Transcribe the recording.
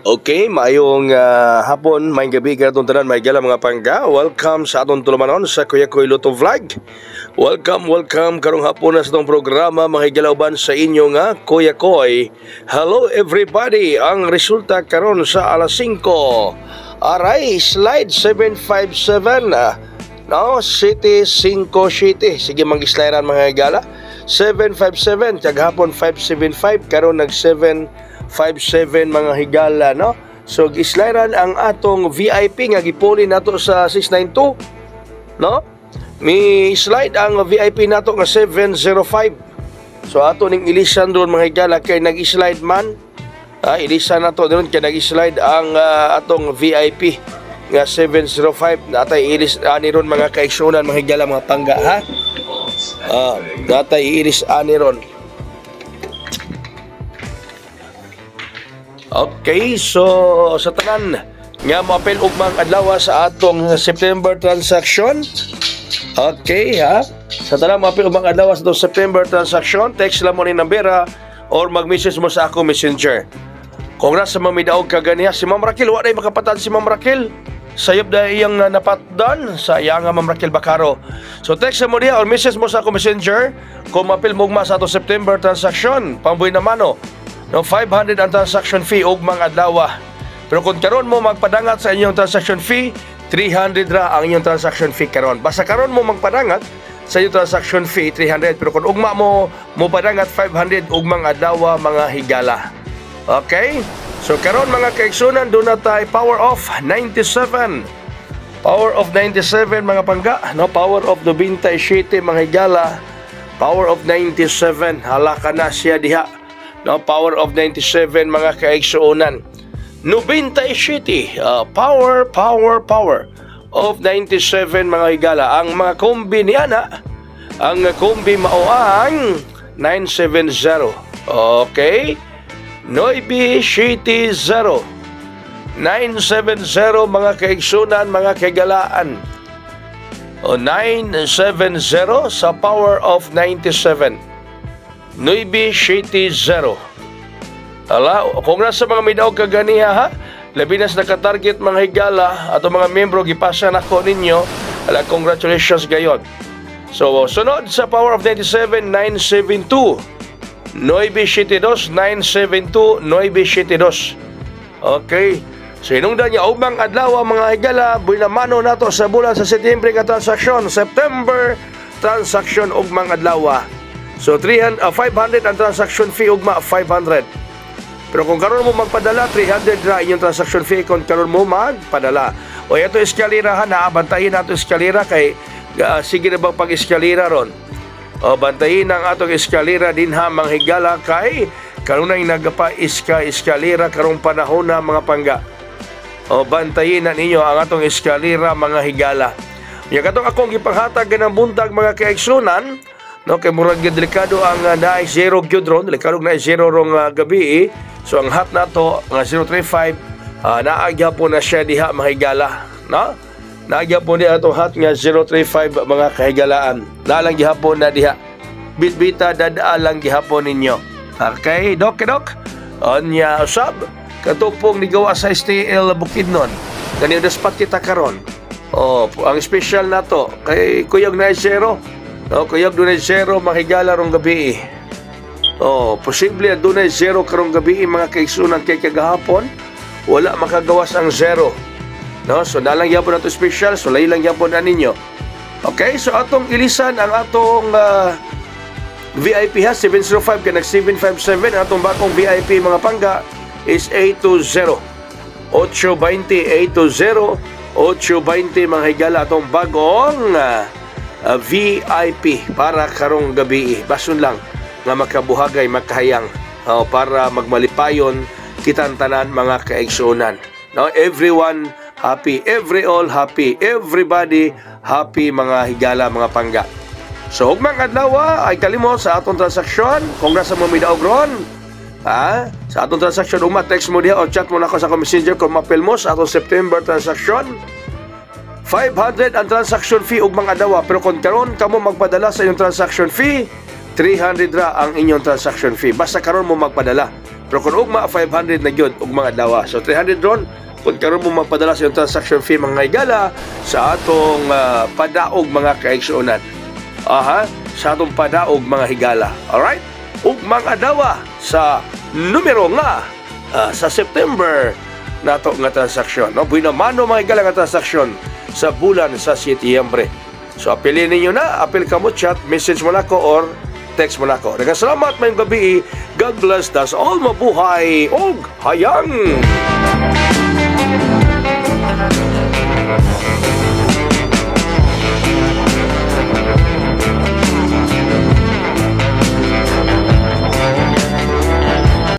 Okay, maayong hapon, maayong gabi, karatong tanan, may gala mga pangga. Welcome sa atong tulumanon sa Kuya Koy Luto Vlog. Welcome karong hapon na sa itong programa, mga higalawban sa inyo nga Kuya Koy. Hello everybody, ang resulta karon sa alas 5. Aray, slide 757. No, City 5 City. Sige, mag-slidean mga higala. 757, kaghapon 575, karon nag 757 mga higala, no? So gislidean ang atong VIP nga gipuli nato sa 692, no? Mi slide ang VIP nato nga 705. So ato ning ilisan doon mga higala kay nag-slide man. Ilisan nato doon kay nag-slide ang atong VIP nga 705. Natay ilis ani ron mga kaigsunan mga higala mga pangga, ha? Natay ilis ani ron. Okay, so sa tanan nga moapil og mga adlaw sa atong September transaction. Okay, ha? Sa tanan moapil og mga adlaw sa atong September transaction, text lang mo ni nambera or mag-message mo sa ako Messenger. Congrats sa mamidaog kaganiha si Ma'am Raquel, wa day makapatan si Ma'am Raquel. Sayop da iyang napatdan sa iya nga Ma'am Raquel Bacaro. So text mo diha or message mo sa ako Messenger kung moapil mo sa atong September transaction, pambuy na mano. No, 500 ang transaction fee og mga adlaw. Pero kung karon mo magpadangat sa inyong transaction fee, 300 ra ang inyong transaction fee karon. Basta karon mo magpadangat sa inyong transaction fee 300, pero kung ugma mo padangat 500 og mga adlaw mga higala. Okay? So karon mga kaigsunan, do na tay power of 97. Power of 97 mga pangga, no, power of 97 mga higala. Power of 97, hala ka na siya diha. No, power of 97 mga kaigsuonan. 97 power of 97 mga higala. Ang mga kombi niana, ang kombi mao ang 970. Okay? 970 mga kaigsunan, mga kaigalaan. 970 sa power of 97. 970. Ala, kung nasa mga midaog kaganiha, ha, labi na sa nakatarget mga higala at mga membro gipasa na ko ninyo. Ala, congratulations gayon. So sunod sa power of 97, 972. 972, 972, 972. Okay. So inungdan niya ubang adlaw mga higala, buinamano nato sa bulan sa Setyembre nga transaksyon, September transaction ug mga adlaw. So 500 ang transaction fee ugma 500. Pero kung karon mo magpadala 300 ra inyong transaction fee kung karon mo magpadala. O ito eskalera ha, naabantayin nato eskalera kay sige na bang pag-eskalera ron. O bantayin ang atong eskalera din ha mga higala kay karon ay nagapa eskalera karong panahon na mga pangga. O bantayin na ninyo ang atong eskalera mga higala. Ya katong akong gipanghatag ng buntag mga kaigsunan. No, kay murag delikado ang naay zero gyud ron, delikado na zero rong gabi. So ang hot na to nga 035 naagya po na siya diha mga higala, no? Naagya po diha atong hot nga 035 mga kahigalaan. Nalang gihapon na diha. Bitbita dadaa lang gihapon ninyo. Okay, dok. Onya usab katupong nigawa sa STL Bukidnon. Kani spot kita karon. Oh, ang special na to kay Kuyog na zero. No, kuyog dunay zero mahigala rong gabi. Oh, posible dunay zero karong gabi mga kaigsunan kay kagahapon wala makagawas ang zero. No, so nalang gyapon nato special, so lay lang gyapon na ninyo. Okay, so atong ilisan ang atong VIP ha 705 kay nag 757, atong bakong VIP mga pangga is 820. 820 mga higala atong bagong VIP para karong gabi. Basun lang nga makabuhagay makahayang para magmalipayon kitang tanan mga kaigsunan. No, everyone happy, all happy, everybody happy mga higala mga pangga. So ug mga adlaw ay kalimot sa atong transaksyon kung nasa mo midaog ron. Sa atong transaksyon text mo diha o chat mo na ako sa Messenger kung mapil mo sa atong September transaksyon. 500 ang transaction fee ug mga adlaw, pero kung karon kamo magpadala sa inyong transaction fee, 300 ra ang inyong transaction fee. Basta karon mo magpadala. Pero kung ugma 500 na gyud ugma adlaw. So 300 ron kung karon mo mapadala sa yung transaction fee mga higala sa atong padaog mga kaigsuonan. Sa atong padaog mga higala. Alright? Ugmang adlaw sa numero nga sa September nato nga transaksyon. No? Buinamano mga higala nga transaksyon sa bulan sa Setyembre. So apilin ninyo na, apil ka mo chat, message mo na ko or text mo na ko. Nagkasalamat mayong gabi. God bless. Das all, mabuhay og hayang.